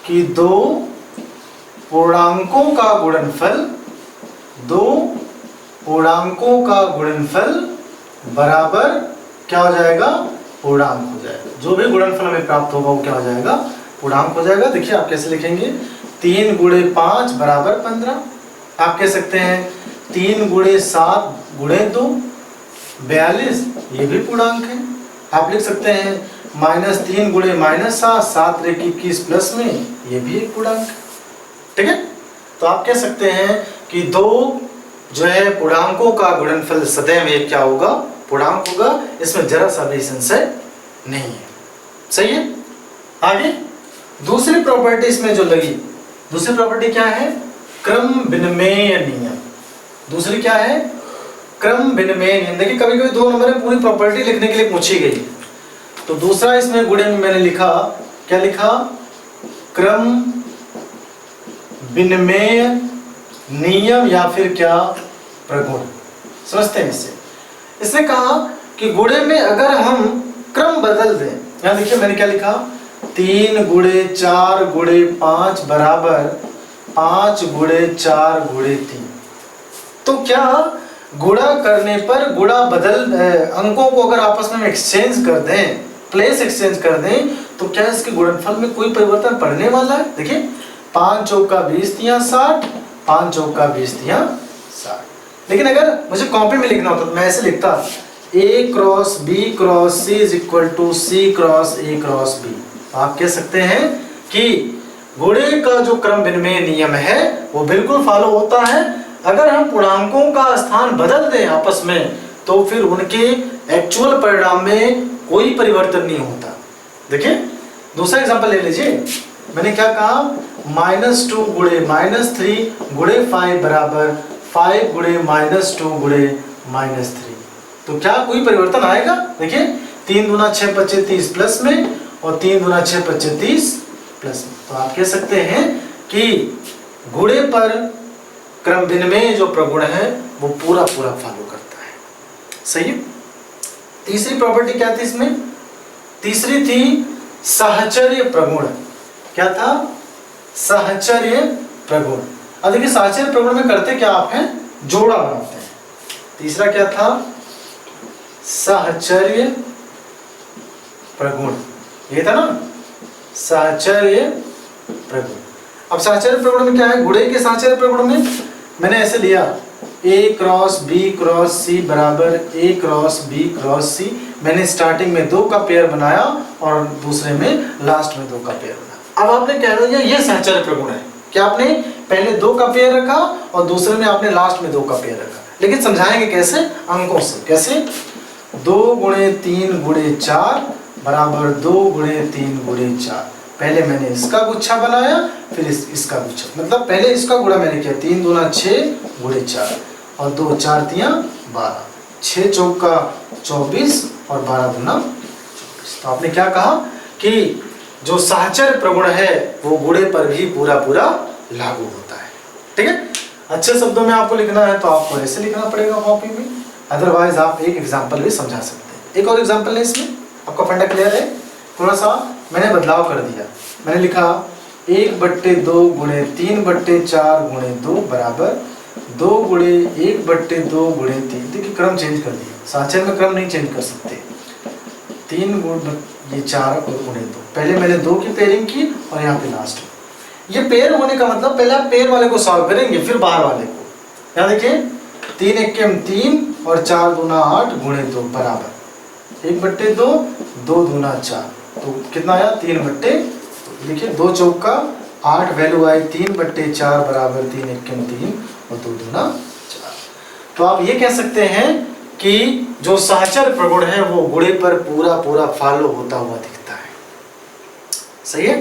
कि 2 पूर्णांकों का गुणनफल, 2 पूर्णांकों का गुणनफल बराबर क्या हो जाएगा, पूर्णांक हो जाएगा। जो भी गुणनफल हमें प्राप्त होगा वो क्या हो जाएगा, पूर्णांक हो जाएगा। देखिए आप कैसे लिखेंगे, 3 × 5 = 15। आप कह सकते हैं 3 × 7 × 2 42, ये भी पूर्णांक है। आप लिख सकते हैं -3 × -7 7 × 21 प्लस में, ये भी एक पूर्णांक है। ठीक है, तो आप कह सकते हैं कि 2 जो है पूर्णांकों का गुणनफल सदैव एक क्या होगा, पूर्णांक होगा। इसमें जरा सा भी संशय नहीं है। सही है। आगे दूसरी प्रॉपर्टी इसमें जो लगी, दूसरी प्रॉपर्टी क्या है, क्रम विनिमय नियम। दूसरी क्या है, क्रम विनिमय नियम। देखिए कभी कभी 2 नंबर में पूरी प्रॉपर्टी लिखने के लिए पूछी गई। तो दूसरा इसमें गुणे में मैंने लिखा, क्या लिखा, क्रम विनिमय नियम या फिर क्या, प्रगुण। समझते हैं इससे। इसने कहा कि गुणे में अगर हम क्रम बदल दें, यहां देखिए मैंने क्या लिखा, 3 × 4 × 5 बराबर 5 × 4 × 3। तो क्या गुणा करने पर गुणा बदल अंकों को अगर आपस में एक्सचेंज कर दें, प्लेस एक्सचेंज कर दें, तो क्या इसके गुणनफल में कोई परिवर्तन पड़ने वाला है। देखिए 5 चौका 20 तिया 60, 5 चौका 20 तिया 60। लेकिन अगर मुझे कॉपी में लिखना होता तो मैं ऐसे लिखता, A × B × C = C × A × B। आप कह सकते हैं कि गुणे का जो क्रम विनिमय नियम है वो बिल्कुल फॉलो होता है। अगर हम पूर्णांकों का स्थान बदल दें आपस में तो फिर उनके एक्चुअल परिणाम में कोई परिवर्तन नहीं होता। देखिए दूसरा एग्जांपल ले लीजिए। मैंने क्या कहा, -2 × -3 × 5 बराबर 5 × -2 × -3। तो क्या कोई परिवर्तन आएगा। देखिए 3 × 2 = 6 = 25 30 प्लस में और 3 दूना 6 25 30 प्लस में। तो आप कह सकते हैं कि गुणे पर क्रम विनिमय जो प्रगुण है वो पूरा पूरा फॉलो करता है। सही है। तीसरी प्रॉपर्टी क्या थी इसमें? तीसरी थी साहचर्य प्रगुण। क्या था? साहचर्य प्रगुण। अब देखिए साहचर्य प्रगुण में करते क्या आप हैं? जोड़ा बनाते हैं। तीसरा क्या था? साहचर्य प्रगुण। ये था ना, साहचर्य प्रगुण। अब साहचर्य प्रगुण में क्या है? गुणे के साहचर्य प्रगुण में मैंने ऐसे लिया A cross B cross C बराबर A cross B cross C। मैंने स्टार्टिंग में 2 का पेयर बनाया और दूसरे में लास्ट में 2 का पेयर बनाया। अब आपने कह दिया ये सहचर्य प्रगुण है कि आपने पहले 2 का पेयर रखा और दूसरे में आपने लास्ट में 2 का पेयर रखा। लेकिन समझाएंगे कैसे? अंकों से। कैसे? 2 गुणे 3 गुणे 4 बराबर 2 गुणे 3 गुणे 4। पहले मैंने इसका गुच्छा बनाया फिर इसका गुच्छा, मतलब पहले इसका गुणा मैंने किया 3 दूना 6 गुणे 4 और 2 4 तियां 12, 6 चौका 24 और 12 दूना 24। तो आपने क्या कहा कि जो साहचर्य प्रगुण है वो गुणे पर भी पूरा पूरा लागू होता है। ठीक है। अच्छे शब्दों में आपको लिखना है तो आपको ऐसे लिखना पड़ेगा कॉपी में, अदरवाइज आप एक एग्जाम्पल भी समझा सकते हैं। एक और एग्जाम्पल है इसमें, आपका फंडा क्लियर है? थोड़ा सा मैंने बदलाव कर दिया। मैंने लिखा 1/2 गुणे 3/4 गुणे 2 बराबर 2 गुणे 1/2 गुणे 3। देखिए क्रम चेंज कर दिया, साहचर्य में क्रम नहीं चेंज कर सकते। 3 गुणे ये 4 और गुणे 2। पहले मैंने 2 की पेयरिंग की और यहाँ पे लास्ट में ये पेयर होने का मतलब पहले आप पेयर वाले को सॉल्व करेंगे फिर बाहर वाले को। यहाँ देखिए 3 एकम 3 और 4 दूना 8 गुणे 2 बराबर 1/2 2 दूना 4। तो कितना आया? 3/2। देखिए 2 चौका 8 वैल्यू आई 3/4 बराबर 3 एकम 3 और 2 दूना 4। तो आप ये कह सकते हैं कि जो साहचर्य प्रगुण है वो गुणे पर पूरा पूरा फॉलो होता हुआ दिखता है। सही है।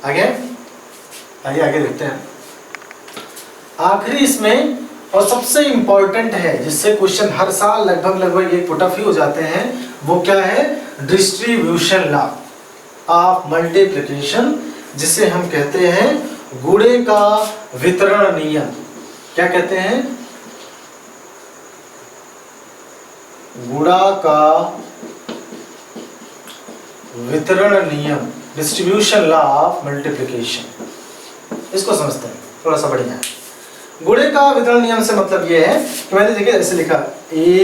आगे आइए आगे देखते हैं। आखिरी इसमें और सबसे इंपॉर्टेंट है जिससे क्वेश्चन हर साल लगभग ये पुट ऑफ ही हो जाते हैं, वो क्या है? डिस्ट्रीब्यूशन लॉ ऑफ मल्टीप्लिकेशन, जिसे हम कहते हैं गुणे का वितरण नियम। क्या कहते हैं? गुणा का वितरण नियम, डिस्ट्रीब्यूशन लॉ ऑफ मल्टीप्लिकेशन। इसको समझते हैं, थोड़ा सा बढ़िया है। गुणे का वितरण नियम से मतलब ये है कि मैंने देखिए ऐसे लिखा A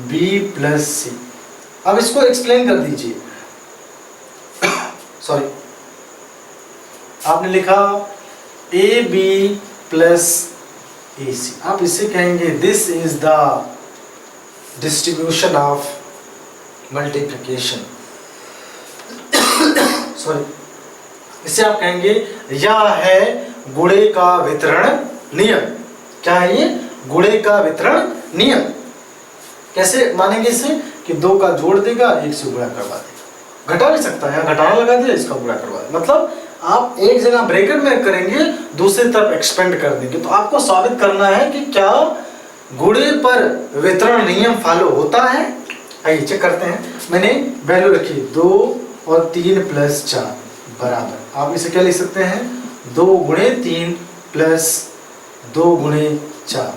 B प्लस C। अब इसको एक्सप्लेन कर दीजिए। सॉरी, आपने लिखा AB प्लस AC। आप इसे कहेंगे this is the distribution of multiplication. Sorry, इसे आप कहेंगे यह है गुणे का वितरण नियम। क्या है ये? गुणे का वितरण नियम। कैसे मानेंगे इसे? कि 2 का जोड़ देगा 1 से गुणा करवा देगा, घटा नहीं सकता है, घटाना लगा दिया इसका गुणा करवा देगा। मतलब आप एक जगह ब्रैकेट में करेंगे दूसरी तरफ एक्सपेंड कर देंगे। तो आपको साबित करना है कि क्या गुणे पर वितरण नियम फॉलो होता है। आइए चेक करते हैं। मैंने वैल्यू रखी 2 और 3 प्लस 4 बराबर, आप इसे क्या लिख सकते हैं? 2 गुणे 3 प्लस 2 गुणे 4।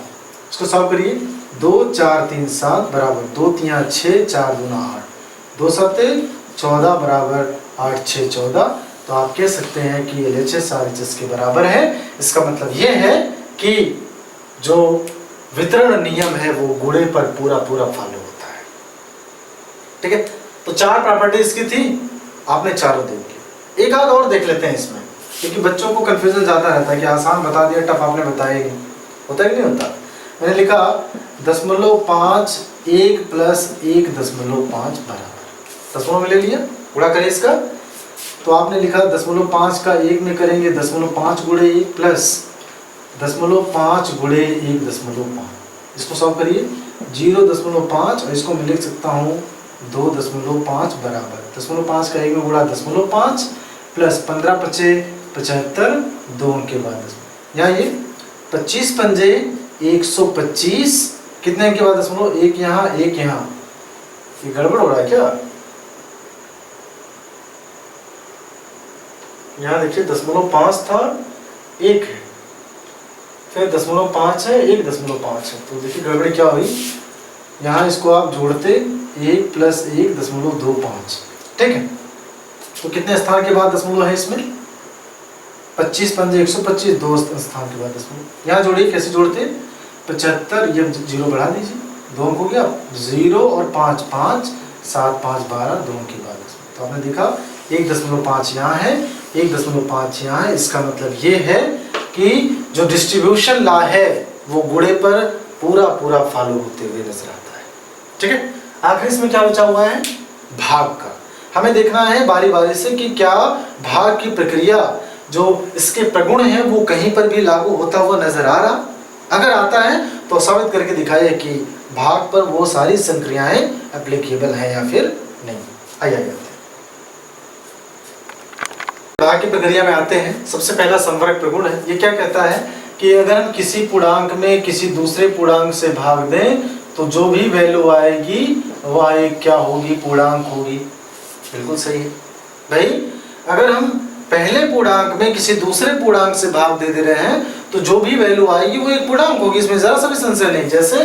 इसको सॉल्व करिए। 2 4 3 7 बराबर 2 तियां 6 4 दूना 8 2 7 14 बराबर 8 6 14। तो आप कह सकते हैं कि LHS RHS के बराबर है। इसका मतलब ये है कि जो वितरण नियम है वो गुणे पर पूरा पूरा फॉलो होता है। ठीक है। तो 4 प्रॉपर्टी इसकी थी, आपने चारों देख ली। एक आध और देख लेते हैं इसमें, क्योंकि बच्चों को कंफ्यूजन ज़्यादा रहता है कि आसान बता दिया टफ आपने बताया ही नहीं। होता है कि नहीं होता? मैंने लिखा 0.5 1 प्लस 1.5 बराबर, दशमलव में ले लिया, गुणा करें इसका। तो आपने लिखा 0.5 का 1 में करेंगे 0.5 गुणे 1 प्लस 0.5 गुणे 1.5। इसको सॉल्व करिए। 0.5 और इसको मैं लिख सकता हूँ 2.5 बराबर 0.5 का 1 में गुणा 0.5 प्लस 15 पचे 75 2 के बाद 10। यहाँ ये 25 पंजे 125, कितने के बाद 1 यहाँ 1 यहाँ। ये गड़बड़ हो रहा है क्या? यहाँ देखिए 0.5 था, 1 है, फिर 0.5 है, 1.5 है, तो देखिए गड़बड़ी क्या हुई, यहाँ इसको आप जोड़ते 1 + 1.25, ठीक है। तो कितने स्थान के बाद दशमलव है इसमें, 25 पंजे 125, 2 स्थान के बाद दशमलव। यहाँ जोड़िए, कैसे जोड़ते, 75, ये 0 बढ़ा दीजिए, 2 अंक हो गया, 0 और 5, 5 7 5 12, 2 के बाद दशमलव। तो आपने देखा 1.5 यहाँ है, 1.5 यहाँ है। इसका मतलब ये है कि जो डिस्ट्रीब्यूशन लॉ है वो गुणे पर पूरा पूरा फॉलो होते हुए नजर आता है, ठीक है। आखिर इसमें क्या बचा हुआ है, भाग का। हमें देखना है बारी बारी से कि क्या भाग की प्रक्रिया जो इसके प्रगुण है वो कहीं पर भी लागू होता हुआ नजर आ रहा। अगर आता है तो साबित करके दिखाइए कि भाग पर वो सारी संक्रियाएं एप्लीकेबल हैं या फिर नहीं। आइए भाग की प्रक्रिया में आते हैं। सबसे पहला संवर्ग प्रगुण है। ये क्या कहता है कि अगर हम किसी पूर्णांक में किसी दूसरे पूर्णांक से भाग दें तो जो भी वैल्यू आएगी वह एक क्या होगी, पूर्णांक होगी। बिल्कुल सही है भाई। अगर हम पहले पूर्णांक में किसी दूसरे पूर्णांक से भाग दे रहे हैं तो जो भी वैल्यू आएगी वो एक पूर्णांक होगी, इसमें जरा सा भी संशय नहीं। जैसे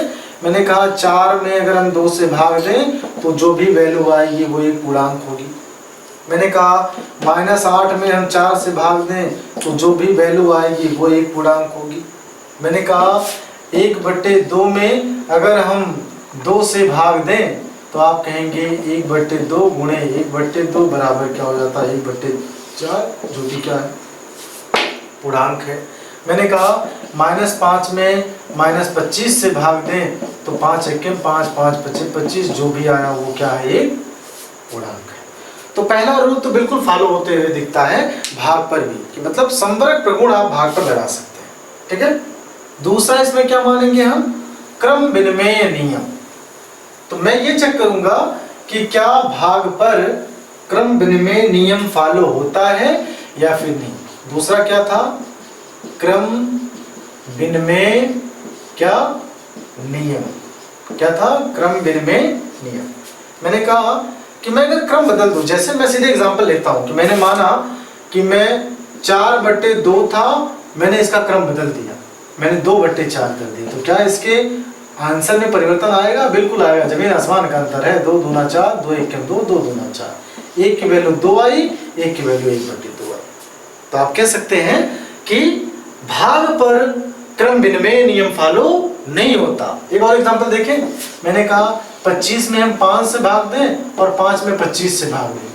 मैंने कहा 4 में अगर हम 2 से भाग दें तो जो भी वैल्यू आएगी वो एक पूर्णांक होगी। मैंने कहा -8 में हम 4 से भाग दें तो जो भी वैल्यू आएगी वो एक पूर्णांक होगी। मैंने कहा 1/2 में अगर हम 2 से भाग दें तो आप कहेंगे 1/2 गुणे 1/2 बराबर क्या हो जाता है, 1/4, जो कि क्या है, पूर्णांक है। मैंने कहा -5 में -25 से भाग दें तो 5 एकम 5 5 25 25, जो भी आया वो क्या है, एक पूर्णांक है। तो पहला रूल तो बिल्कुल फॉलो होते हुए दिखता है भाग पर भी, कि मतलब संवर्ग प्रगुण आप भाग पर लगा सकते हैं, ठीक है। दूसरा इसमें क्या मानेंगे हम, क्रम विनिमय नियम। तो मैं ये चेक करूंगा कि क्या भाग पर क्रम विनिमय नियम फॉलो होता है या फिर नहीं। दूसरा क्या था, क्रम विनिमय क्या नियम, क्या था, क्रम विनिमय नियम। मैंने कहा कि मैं अगर क्रम बदल दूं, जैसे मैं सीधे एग्जांपल लेता हूं कि मैंने माना कि मैं 4/2 था, मैंने इसका क्रम बदल दिया, मैंने 2/4 कर दिया, तो क्या इसके आंसर में परिवर्तन आएगा? बिल्कुल आएगा। जमीन आसमान का अंतर है। 2 दूना 4, 2 एकम 2, 2 दूना 4। 1 की वैल्यू 2 आई, 1 की वैल्यू 1/2 आई। तो आप कह सकते हैं कि भाग पर क्रम विनिमय नियम फॉलो नहीं होता। एक और एग्जांपल देखें। मैंने कहा 25 में हम 5 से भाग दें और 5 में 25 से भाग दें,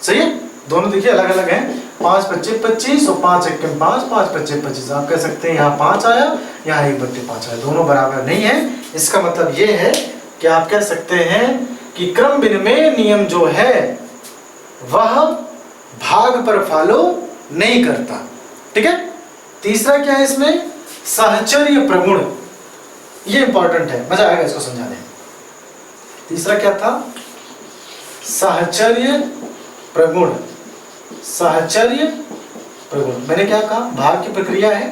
सही है। दोनों देखिए अलग अलग हैं। 5 25 25 और 5 एकम 5 5 25 25। आप कह सकते हैं यहाँ 5 आया, यहाँ 1/5 आया, दोनों बराबर नहीं है। इसका मतलब ये है कि आप कह सकते हैं कि क्रम विनिमय नियम जो है वह भाग पर फॉलो नहीं करता, ठीक है। तीसरा क्या है इसमें, सहचर्य प्रगुण। ये इंपॉर्टेंट है, मजा आएगा इसको समझाने में। तीसरा क्या था, सहचर्य प्रगुण। सहचर्य प्रगुण मैंने क्या कहा, भाग की प्रक्रिया है।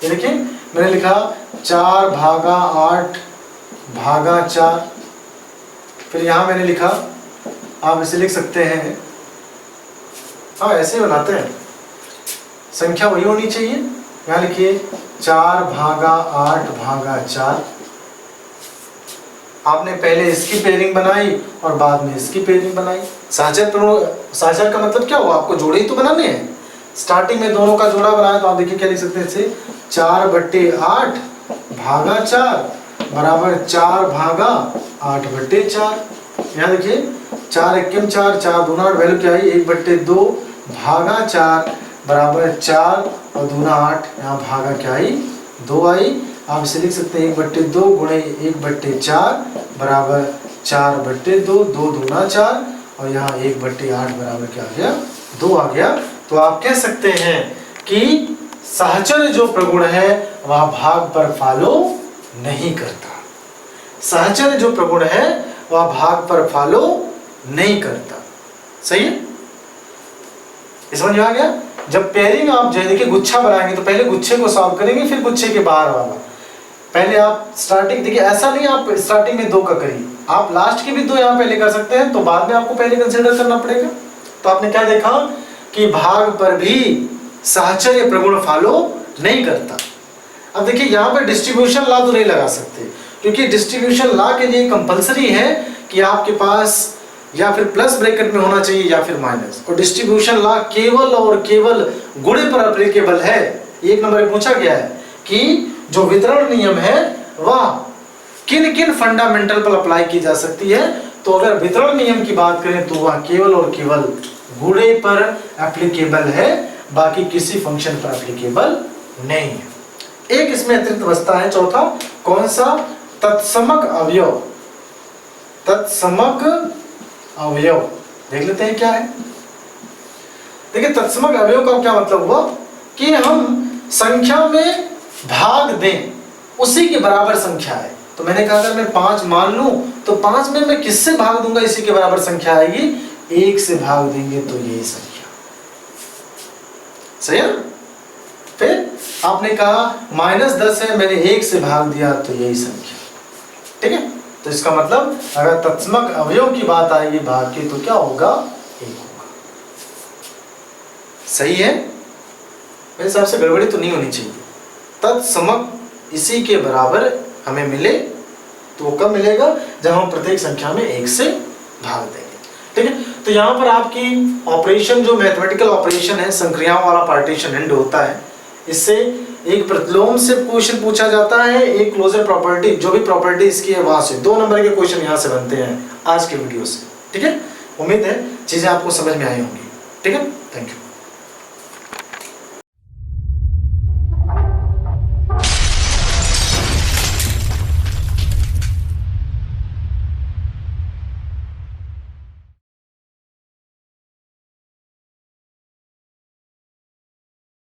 ये देखिए मैंने लिखा 4/8/4। फिर यहां मैंने लिखा, आप इसे लिख सकते हैं, हाँ ऐसे बनाते हैं, संख्या वही होनी चाहिए। यहाँ लिखिए 4/8/4। आपने पहले इसकी पेयरिंग बनाई और बाद में इसकी पेयरिंग बनाई। सहचर का मतलब क्या हुआ, आपको जोड़े ही तो बनाने हैं। स्टार्टिंग में दोनों का जोड़ा बनाया तो आप देखिए क्या लिख सकते हैं इसे, 4/8/4 बराबर 4/8/4। यहाँ देखिए 4 एकम 4, 4 दूना 8, वैल्यू क्या आई, 1/2/4 बराबर 4 और दूना 8, यहाँ भागा क्या आई, 2 आई। आप इसे लिख सकते हैं 1/2 गुणे 1/4 बराबर 4/2, 2 दूना 4 और यहाँ 1/8 बराबर क्या आ गया, 2 आ गया। तो आप कह सकते हैं कि सहचर्य जो प्रगुण है वह भाग पर फॉलो नहीं करता। सहचर्य जो प्रगुण है वह भाग पर फॉलो नहीं करता, सही है। समझ में आ गया। जब पेयरिंग आप जो देखिए गुच्छा बनाएंगे तो पहले गुच्छे को सॉल्व करेंगे, फिर गुच्छे के बाहर वाला। पहले आप स्टार्टिंग देखिए, ऐसा नहीं आप स्टार्टिंग में 2 का करिए, आप लास्ट की भी 2 यहाँ पहले कर सकते हैं, तो बाद में आपको पहले कंसीडर करना पड़ेगा। तो आपने क्या देखा, कि भाग पर भी साहचर्य प्रगुण फॉलो नहीं करता। अब देखिए यहाँ पे डिस्ट्रीब्यूशन लॉ तो नहीं लगा सकते, क्योंकि डिस्ट्रीब्यूशन लॉ के लिए कंपलसरी है कि आपके पास या फिर प्लस ब्रैकेट में होना चाहिए या फिर माइनस, और डिस्ट्रीब्यूशन लॉ केवल और केवल गुणे पर एप्लीकेबल है। एक नंबर में पूछा गया है कि जो वितरण नियम है वह किन किन फंडामेंटल पर अप्लाई की जा सकती है, तो अगर वितरण नियम की बात करें तो वह केवल और केवल गुणे पर एप्लीकेबल है, बाकी किसी फंक्शन पर एप्लीकेबल नहीं है। एक इसमें अतिरिक्त बचता है चौथा, कौन सा? तत्समक अवयव। तत्समक अवयव देख लेते हैं क्या है। देखिए तत्समक अवयव का क्या मतलब हुआ कि हम संख्या में भाग दें, उसी के बराबर संख्या है। तो मैंने कहा अगर मैं 5 मान लूं तो 5 में मैं किससे भाग दूंगा इसी के बराबर संख्या आएगी, 1 से भाग देंगे तो यही संख्या। सही है? फिर आपने कहा -10 है, मैंने 1 से भाग दिया तो यही संख्या। ठीक है, तो इसका मतलब अगर तत्समक अवयव की बात आएगी भाग की तो क्या होगा? 1 होगा। सही है? मेरे हिसाब से गड़बड़ी तो नहीं होनी चाहिए। तत्समक इसी के बराबर हमें मिले तो वो कब मिलेगा? जब हम प्रत्येक संख्या में 1 से भाग देंगे। ठीक है, तो यहाँ पर आपकी ऑपरेशन जो मैथमेटिकल ऑपरेशन है, संक्रियाओं वाला पार्टीशन एंड होता है, इससे एक प्रतिलोम से क्वेश्चन पूछा जाता है, एक क्लोजर प्रॉपर्टी, जो भी प्रॉपर्टी इसकी है वहां से 2 नंबर के क्वेश्चन यहाँ से बनते हैं आज के वीडियो से। ठीक है, उम्मीद है चीजें आपको समझ में आई होंगी। ठीक है, थैंक यू।